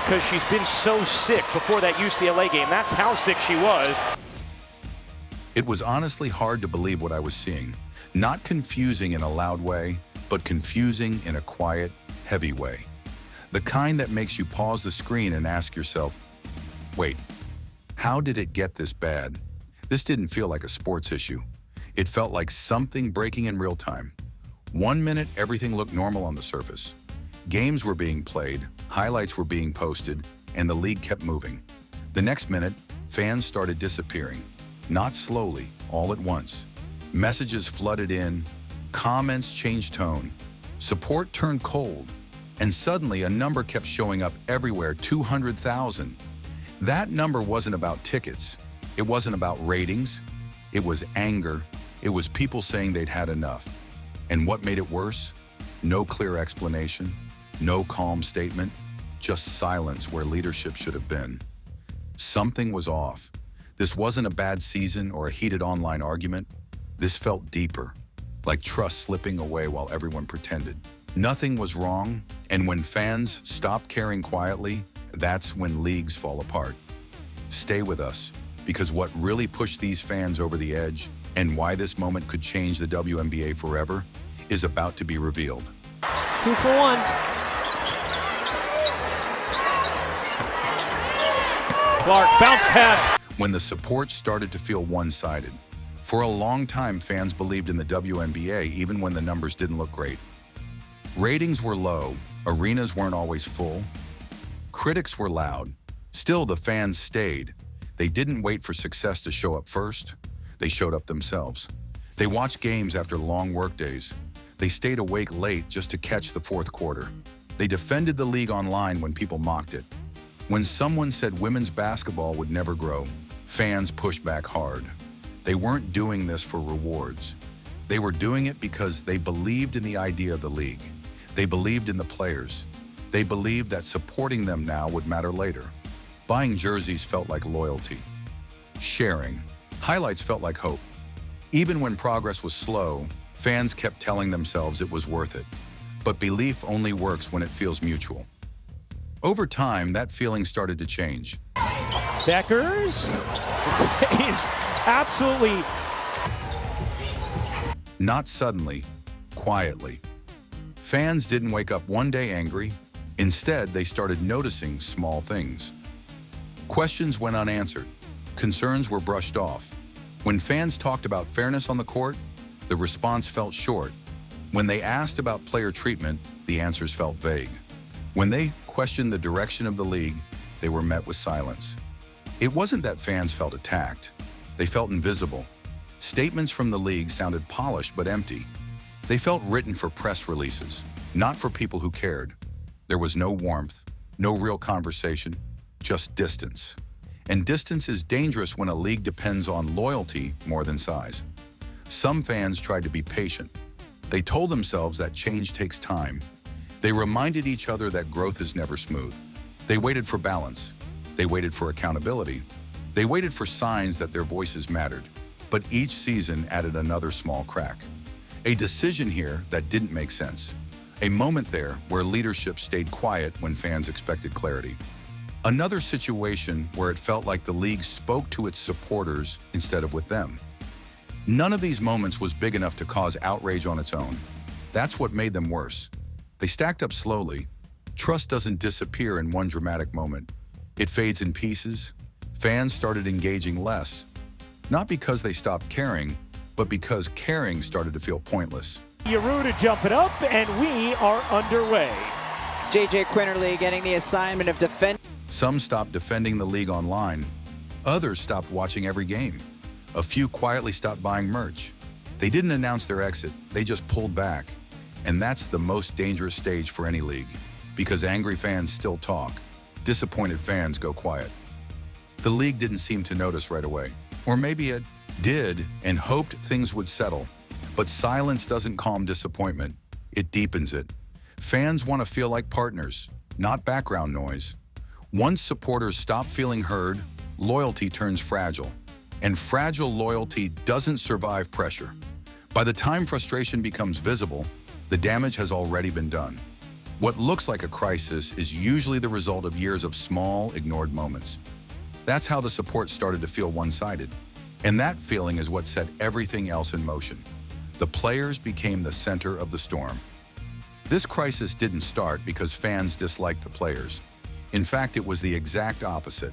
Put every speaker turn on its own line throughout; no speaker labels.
because she's been so sick before that UCLA game. That's how sick she was.
It was honestly hard to believe what I was seeing. Not confusing in a loud way, but confusing in a quiet, heavy way. The kind that makes you pause the screen and ask yourself, wait, how did it get this bad? This didn't feel like a sports issue. It felt like something breaking in real time. 1 minute, everything looked normal on the surface. Games were being played, highlights were being posted, and the league kept moving. The next minute, fans started disappearing. Not slowly, all at once. Messages flooded in, comments changed tone, support turned cold, and suddenly a number kept showing up everywhere, 200,000. That number wasn't about tickets. It wasn't about ratings. It was anger. It was people saying they'd had enough. And what made it worse? No clear explanation, no calm statement, just silence where leadership should have been. Something was off. This wasn't a bad season or a heated online argument. This felt deeper, like trust slipping away while everyone pretended. Nothing was wrong, and when fans stop caring quietly, that's when leagues fall apart. Stay with us, because what really pushed these fans over the edge and why this moment could change the WNBA forever is about to be revealed.
2 for 1.
Clark, bounce pass.
When the support started to feel one-sided. For a long time, fans believed in the WNBA even when the numbers didn't look great. Ratings were low, arenas weren't always full, critics were loud. Still, the fans stayed. They didn't wait for success to show up first. They showed up themselves. They watched games after long workdays. They stayed awake late just to catch the fourth quarter. They defended the league online when people mocked it. When someone said women's basketball would never grow, fans pushed back hard. They weren't doing this for rewards. They were doing it because they believed in the idea of the league. They believed in the players. They believed that supporting them now would matter later. Buying jerseys felt like loyalty. Sharing highlights felt like hope. Even when progress was slow, fans kept telling themselves it was worth it. But belief only works when it feels mutual. Over time, that feeling started to change.
Beckers is absolutely...
Not suddenly, quietly. Fans didn't wake up one day angry. Instead, they started noticing small things. Questions went unanswered. Concerns were brushed off. When fans talked about fairness on the court, the response felt short. When they asked about player treatment, the answers felt vague. When they questioned the direction of the league, they were met with silence. It wasn't that fans felt attacked. They felt invisible. Statements from the league sounded polished but empty. They felt written for press releases, not for people who cared. There was no warmth, no real conversation, just distance. And distance is dangerous when a league depends on loyalty more than size. Some fans tried to be patient. They told themselves that change takes time. They reminded each other that growth is never smooth. They waited for balance. They waited for accountability. They waited for signs that their voices mattered. But each season added another small crack. A decision here that didn't make sense. A moment there where leadership stayed quiet when fans expected clarity. Another situation where it felt like the league spoke to its supporters instead of with them. None of these moments was big enough to cause outrage on its own. That's what made them worse. They stacked up slowly. Trust doesn't disappear in one dramatic moment. It fades in pieces. Fans started engaging less. Not because they stopped caring, but because caring started to feel pointless.
Yaru to jump it up, and we are underway.
JJ Quinterly getting the assignment of defend.
Some stopped defending the league online. Others stopped watching every game. A few quietly stopped buying merch. They didn't announce their exit, they just pulled back. And that's the most dangerous stage for any league, because angry fans still talk. Disappointed fans go quiet. The league didn't seem to notice right away. Or maybe it did and hoped things would settle. But silence doesn't calm disappointment, it deepens it. Fans want to feel like partners, not background noise. Once supporters stop feeling heard, loyalty turns fragile. And fragile loyalty doesn't survive pressure. By the time frustration becomes visible, the damage has already been done. What looks like a crisis is usually the result of years of small, ignored moments. That's how the support started to feel one-sided. And that feeling is what set everything else in motion. The players became the center of the storm. This crisis didn't start because fans disliked the players. In fact, it was the exact opposite.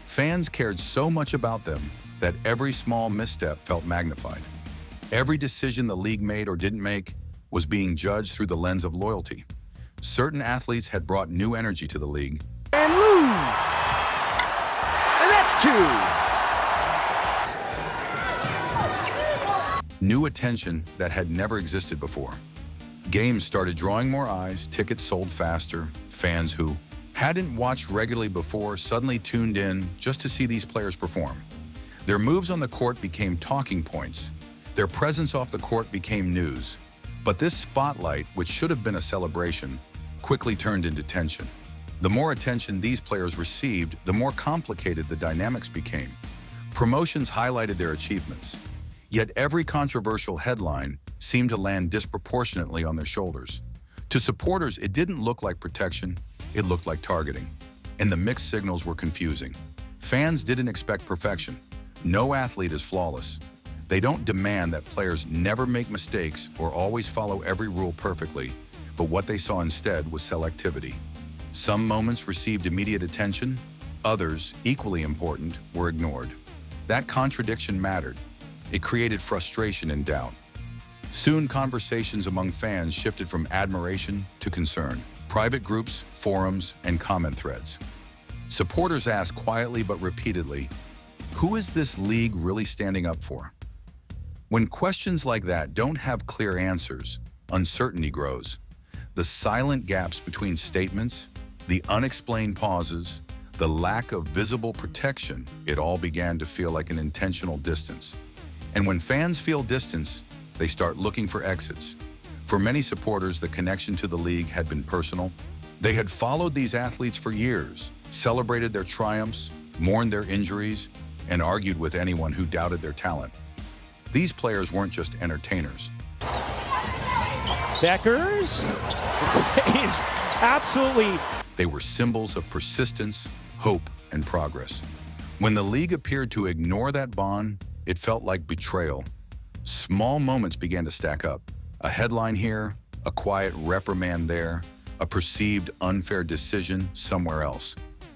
Fans cared so much about them that every small misstep felt magnified. Every decision the league made or didn't make was being judged through the lens of loyalty. Certain athletes had brought new energy to the league.
And lose. And that's 2.
New attention that had never existed before. Games started drawing more eyes, tickets sold faster, fans who hadn't watched regularly before suddenly tuned in just to see these players perform. Their moves on the court became talking points. Their presence off the court became news. But this spotlight, which should have been a celebration, quickly turned into tension. The more attention these players received, the more complicated the dynamics became. Promotions highlighted their achievements. Yet every controversial headline seemed to land disproportionately on their shoulders. To supporters, it didn't look like protection, it looked like targeting. And the mixed signals were confusing. Fans didn't expect perfection. No athlete is flawless. They don't demand that players never make mistakes or always follow every rule perfectly, but what they saw instead was selectivity. Some moments received immediate attention, others, equally important, were ignored. That contradiction mattered. It created frustration and doubt. Soon, conversations among fans shifted from admiration to concern. Private groups, forums, and comment threads. Supporters asked quietly but repeatedly, "Who is this league really standing up for?" When questions like that don't have clear answers, uncertainty grows. The silent gaps between statements, the unexplained pauses, the lack of visible protection, it all began to feel like an intentional distance. And when fans feel distance, they start looking for exits. For many supporters, the connection to the league had been personal. They had followed these athletes for years, celebrated their triumphs, mourned their injuries, and argued with anyone who doubted their talent. These players weren't just entertainers.
Beckers is absolutely.
They were symbols of persistence, hope, and progress. When the league appeared to ignore that bond, it felt like betrayal. Small moments began to stack up. A headline here, a quiet reprimand there, a perceived unfair decision somewhere else.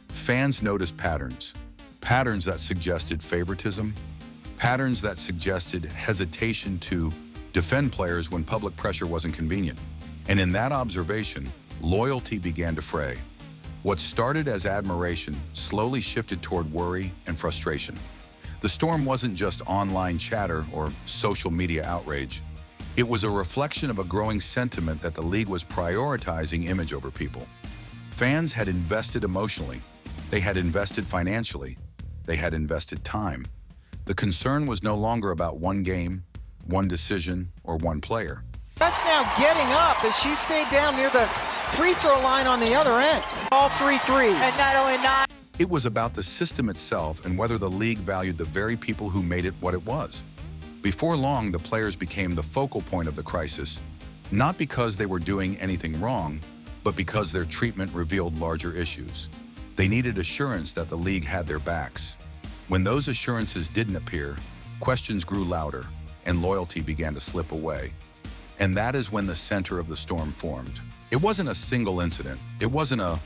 Fans noticed patterns. Patterns that suggested favoritism, patterns that suggested hesitation to defend players when public pressure wasn't convenient. And in that observation, loyalty began to fray. What started as admiration slowly shifted toward worry and frustration. The storm wasn't just online chatter or social media outrage. It was a reflection of a growing sentiment that the league was prioritizing image over people. Fans had invested emotionally. They had invested financially. They had invested time. The concern was no longer about one game, one decision, or one player.
That's now getting up as she stayed down near the free throw line on the other end. All 3 threes.
And not only not.
It was about the system itself and whether the league valued the very people who made it what it was. Before long, the players became the focal point of the crisis, not because they were doing anything wrong, but because their treatment revealed larger issues. They needed assurance that the league had their backs. When those assurances didn't appear, questions grew louder and loyalty began to slip away. And that is when the center of the storm formed. It wasn't a single incident. It wasn't a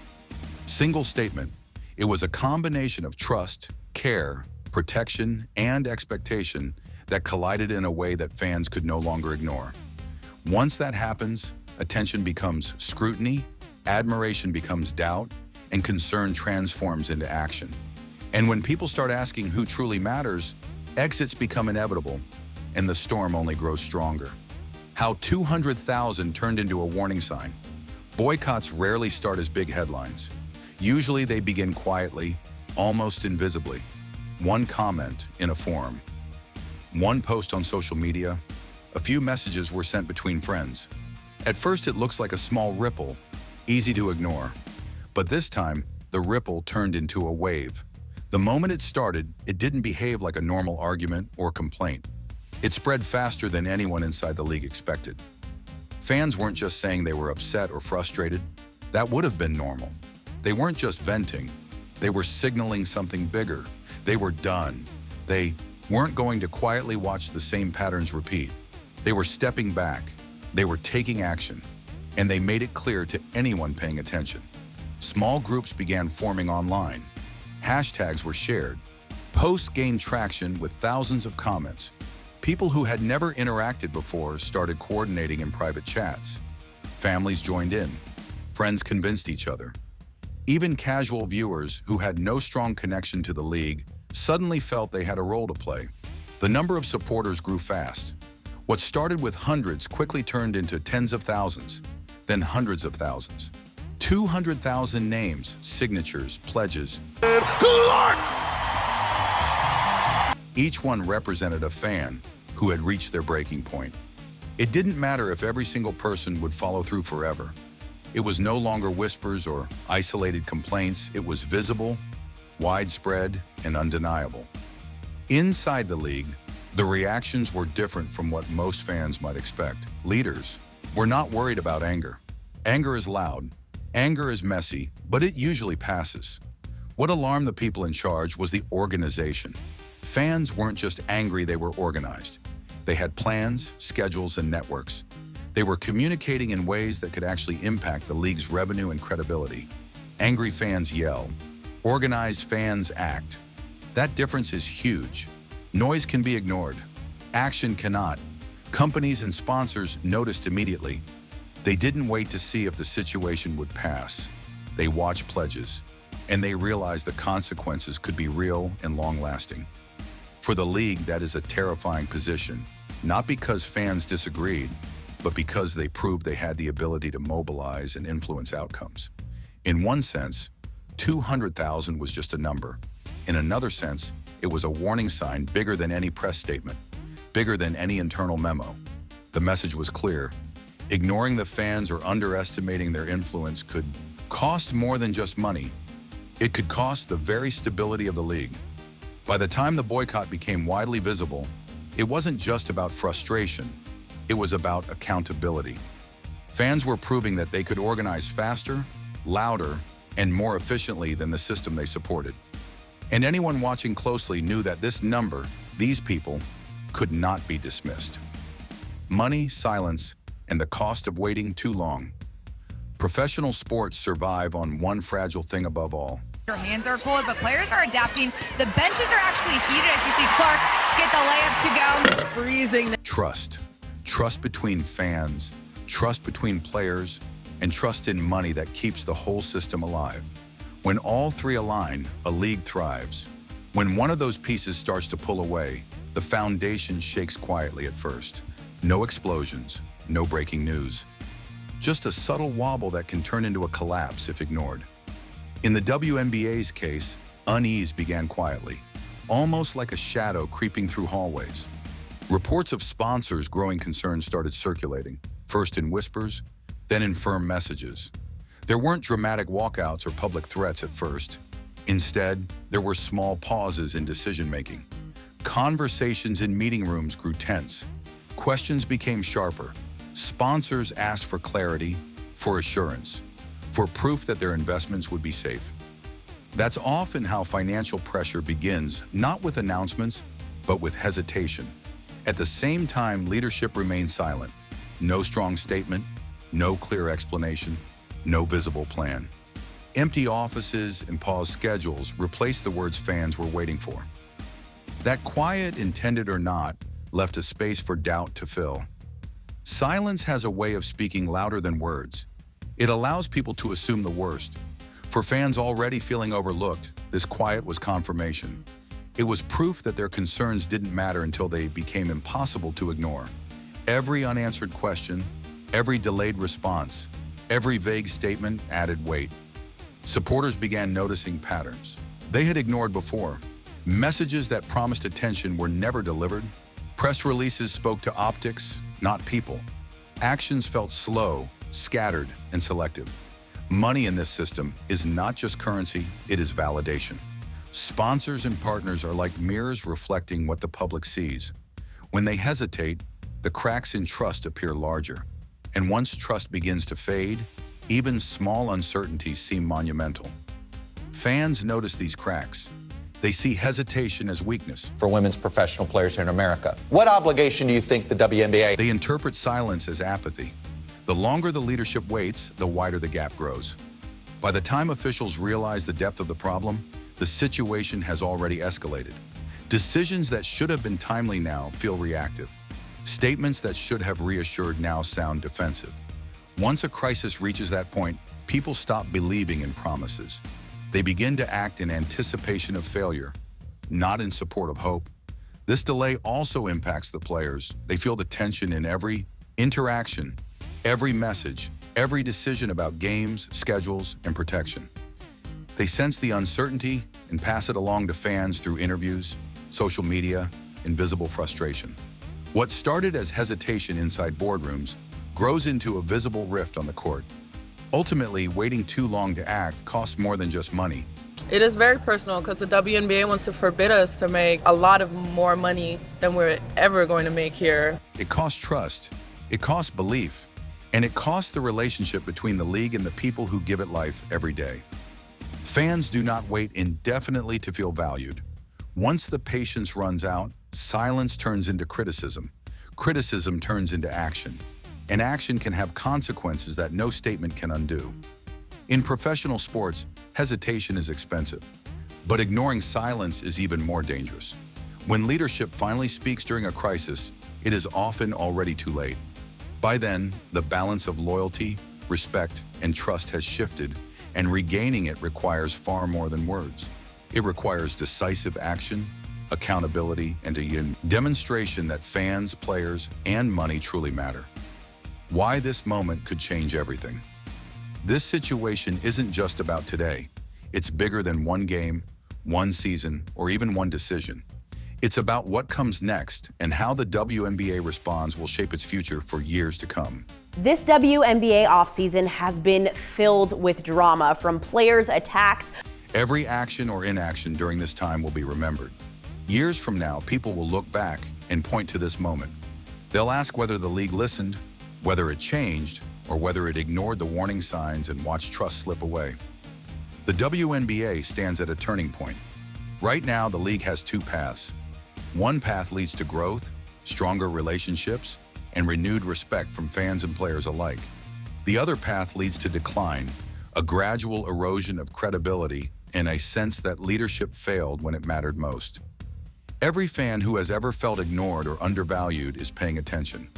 single statement. It was a combination of trust, care, protection, and expectation that collided in a way that fans could no longer ignore. Once that happens, attention becomes scrutiny, admiration becomes doubt, and concern transforms into action. And when people start asking who truly matters, exits become inevitable, and the storm only grows stronger. How 200,000 turned into a warning sign. Boycotts rarely start as big headlines. Usually they begin quietly, almost invisibly. One comment in a forum, one post on social media, a few messages were sent between friends. At first it looks like a small ripple, easy to ignore. But this time, the ripple turned into a wave. The moment it started, it didn't behave like a normal argument or complaint. It spread faster than anyone inside the league expected. Fans weren't just saying they were upset or frustrated. That would have been normal. They weren't just venting. They were signaling something bigger. They were done. They weren't going to quietly watch the same patterns repeat. They were stepping back. They were taking action. And they made it clear to anyone paying attention. Small groups began forming online. Hashtags were shared. Posts gained traction with thousands of comments. People who had never interacted before started coordinating in private chats. Families joined in. Friends convinced each other. Even casual viewers who had no strong connection to the league suddenly felt they had a role to play. The number of supporters grew fast. What started with hundreds quickly turned into tens of thousands, then hundreds of thousands. 200,000 names, signatures, pledges. Each one represented a fan who had reached their breaking point. It didn't matter if every single person would follow through forever. It was no longer whispers or isolated complaints. It was visible, widespread, and undeniable. Inside the league, the reactions were different from what most fans might expect. Leaders were not worried about anger. Anger is loud. Anger is messy, but it usually passes. What alarmed the people in charge was the organization. Fans weren't just angry, they were organized. They had plans, schedules, and networks. They were communicating in ways that could actually impact the league's revenue and credibility. Angry fans yell. Organized fans act. That difference is huge. Noise can be ignored. Action cannot. Companies and sponsors noticed immediately. They didn't wait to see if the situation would pass. They watched pledges, and they realized the consequences could be real and long-lasting. For the league, that is a terrifying position, not because fans disagreed, but because they proved they had the ability to mobilize and influence outcomes. In one sense, 200,000 was just a number. In another sense, it was a warning sign bigger than any press statement, bigger than any internal memo. The message was clear. Ignoring the fans or underestimating their influence could cost more than just money. It could cost the very stability of the league. By the time the boycott became widely visible, it wasn't just about frustration. It was about accountability. Fans were proving that they could organize faster, louder, and more efficiently than the system they supported. And anyone watching closely knew that this number, these people, could not be dismissed. Money, silence, and the cost of waiting too long. Professional sports survive on one fragile thing above all.
Their hands are cold, but players are adapting. The benches are actually heated. I just see Clark get the layup to go. It's freezing.
Trust. Trust between fans, trust between players, and trust in money that keeps the whole system alive. When all three align, a league thrives. When one of those pieces starts to pull away, the foundation shakes quietly at first. No explosions, no breaking news. Just a subtle wobble that can turn into a collapse if ignored. In the WNBA's case, unease began quietly, almost like a shadow creeping through hallways. Reports of sponsors' growing concerns started circulating, first in whispers, then in firm messages. There weren't dramatic walkouts or public threats at first. Instead, there were small pauses in decision-making. Conversations in meeting rooms grew tense. Questions became sharper. Sponsors asked for clarity, for assurance, for proof that their investments would be safe. That's often how financial pressure begins, not with announcements, but with hesitation. At the same time, leadership remained silent. No strong statement, no clear explanation, no visible plan. Empty offices and paused schedules replaced the words fans were waiting for. That quiet, intended or not, left a space for doubt to fill. Silence has a way of speaking louder than words. It allows people to assume the worst. For fans already feeling overlooked, this quiet was confirmation. It was proof that their concerns didn't matter until they became impossible to ignore. Every unanswered question, every delayed response, every vague statement added weight. Supporters began noticing patterns they had ignored before. Messages that promised attention were never delivered. Press releases spoke to optics, not people. Actions felt slow, scattered, and selective. Money in this system is not just currency, it is validation. Sponsors and partners are like mirrors reflecting what the public sees. When they hesitate, the cracks in trust appear larger. And once trust begins to fade, even small uncertainties seem monumental. Fans notice these cracks. They see hesitation as weakness.
For women's professional players here in America, what obligation do you think the WNBA?
They interpret silence as apathy. The longer the leadership waits, the wider the gap grows. By the time officials realize the depth of the problem, the situation has already escalated. Decisions that should have been timely now feel reactive. Statements that should have reassured now sound defensive. Once a crisis reaches that point, people stop believing in promises. They begin to act in anticipation of failure, not in support of hope. This delay also impacts the players. They feel the tension in every interaction, every message, every decision about games, schedules, and protection. They sense the uncertainty and pass it along to fans through interviews, social media, and visible frustration. What started as hesitation inside boardrooms grows into a visible rift on the court. Ultimately, waiting too long to act costs more than just money.
It is very personal because the WNBA wants to forbid us to make a lot of more money than we're ever going to make here.
It costs trust, it costs belief, and it costs the relationship between the league and the people who give it life every day. Fans do not wait indefinitely to feel valued. Once the patience runs out, silence turns into criticism. Criticism turns into action. And action can have consequences that no statement can undo. In professional sports, hesitation is expensive, but ignoring silence is even more dangerous. When leadership finally speaks during a crisis, it is often already too late. By then, the balance of loyalty, respect, and trust has shifted, and regaining it requires far more than words. It requires decisive action, accountability, and a demonstration that fans, players, and money truly matter. Why this moment could change everything. This situation isn't just about today. It's bigger than one game, one season, or even one decision. It's about what comes next and how the WNBA responds will shape its future for years to come.
This WNBA offseason has been filled with drama, from players' attacks.
Every action or inaction during this time will be remembered. Years from now, people will look back and point to this moment. They'll ask whether the league listened, whether it changed, or whether it ignored the warning signs and watched trust slip away. The WNBA stands at a turning point. Right now, the league has two paths. One path leads to growth, stronger relationships, and renewed respect from fans and players alike. The other path leads to decline, a gradual erosion of credibility, and a sense that leadership failed when it mattered most. Every fan who has ever felt ignored or undervalued is paying attention.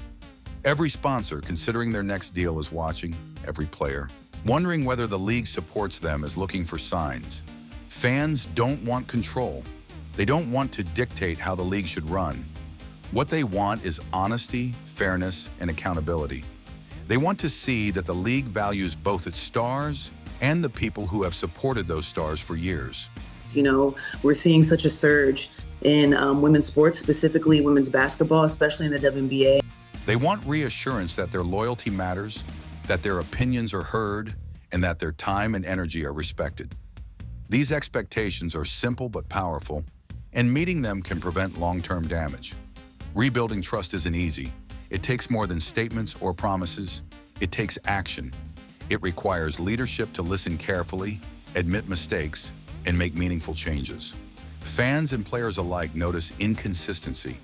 Every sponsor considering their next deal is watching, every player wondering whether the league supports them is looking for signs. Fans don't want control. They don't want to dictate how the league should run. What they want is honesty, fairness, and accountability. They want to see that the league values both its stars and the people who have supported those stars for years.
You know, we're seeing such a surge in women's sports, specifically women's basketball, especially in the WNBA.
They want reassurance that their loyalty matters, that their opinions are heard, and that their time and energy are respected. These expectations are simple but powerful, and meeting them can prevent long-term damage. Rebuilding trust isn't easy. It takes more than statements or promises. It takes action. It requires leadership to listen carefully, admit mistakes, and make meaningful changes. Fans and players alike notice inconsistency.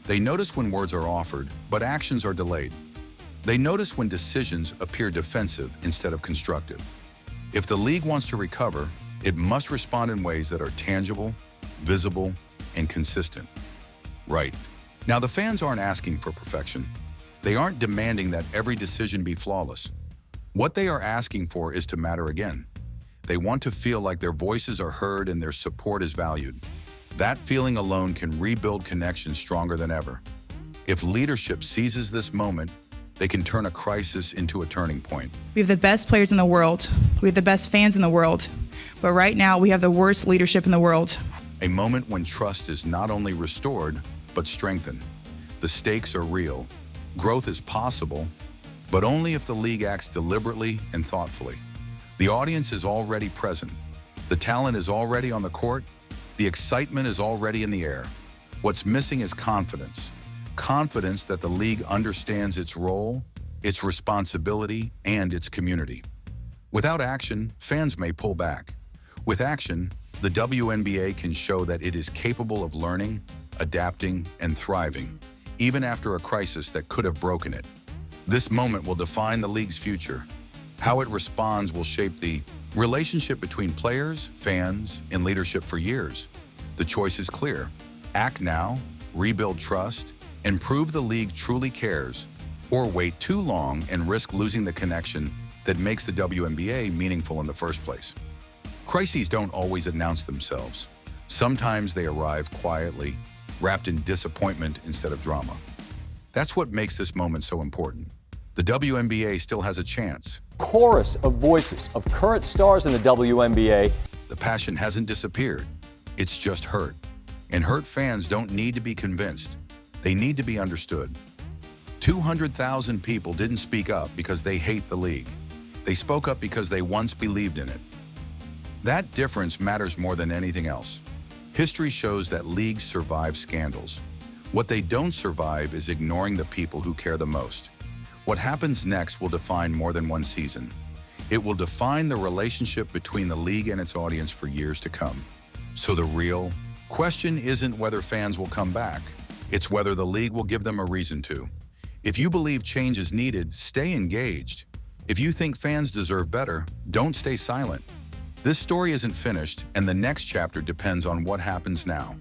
They notice when words are offered, but actions are delayed. They notice when decisions appear defensive instead of constructive. If the league wants to recover, it must respond in ways that are tangible, visible, and consistent. Right. Now, the fans aren't asking for perfection. They aren't demanding that every decision be flawless. What they are asking for is to matter again. They want to feel like their voices are heard and their support is valued. That feeling alone can rebuild connections stronger than ever. If leadership seizes this moment, they can turn a crisis into a turning point.
We have the best players in the world. We have the best fans in the world. But right now, we have the worst leadership in the world.
A moment when trust is not only restored, but strengthened. The stakes are real. Growth is possible, but only if the league acts deliberately and thoughtfully. The audience is already present. The talent is already on the court. The excitement is already in the air. What's missing is confidence. Confidence that the league understands its role its responsibility, and its community. Without action, fans may pull back. With action, the WNBA can show that it is capable of learning, adapting, and thriving, even after a crisis that could have broken it. This moment will define the league's future. How it responds will shape the relationship between players, fans, and leadership for years. The choice is clear. Act now, rebuild trust, and prove the league truly cares, or wait too long and risk losing the connection that makes the WNBA meaningful in the first place. Crises don't always announce themselves. Sometimes they arrive quietly, wrapped in disappointment instead of drama. That's what makes this moment so important. The WNBA still has a chance.
Chorus of voices of current stars in the WNBA.
The passion hasn't disappeared. It's just hurt. And hurt fans don't need to be convinced. They need to be understood. 200,000 people didn't speak up because they hate the league. They spoke up because they once believed in it. That difference matters more than anything else. History shows that leagues survive scandals. What they don't survive is ignoring the people who care the most. What happens next will define more than one season. It will define the relationship between the league and its audience for years to come. So the real question isn't whether fans will come back. It's whether the league will give them a reason to. If you believe change is needed, stay engaged. If you think fans deserve better, don't stay silent. This story isn't finished, and the next chapter depends on what happens now.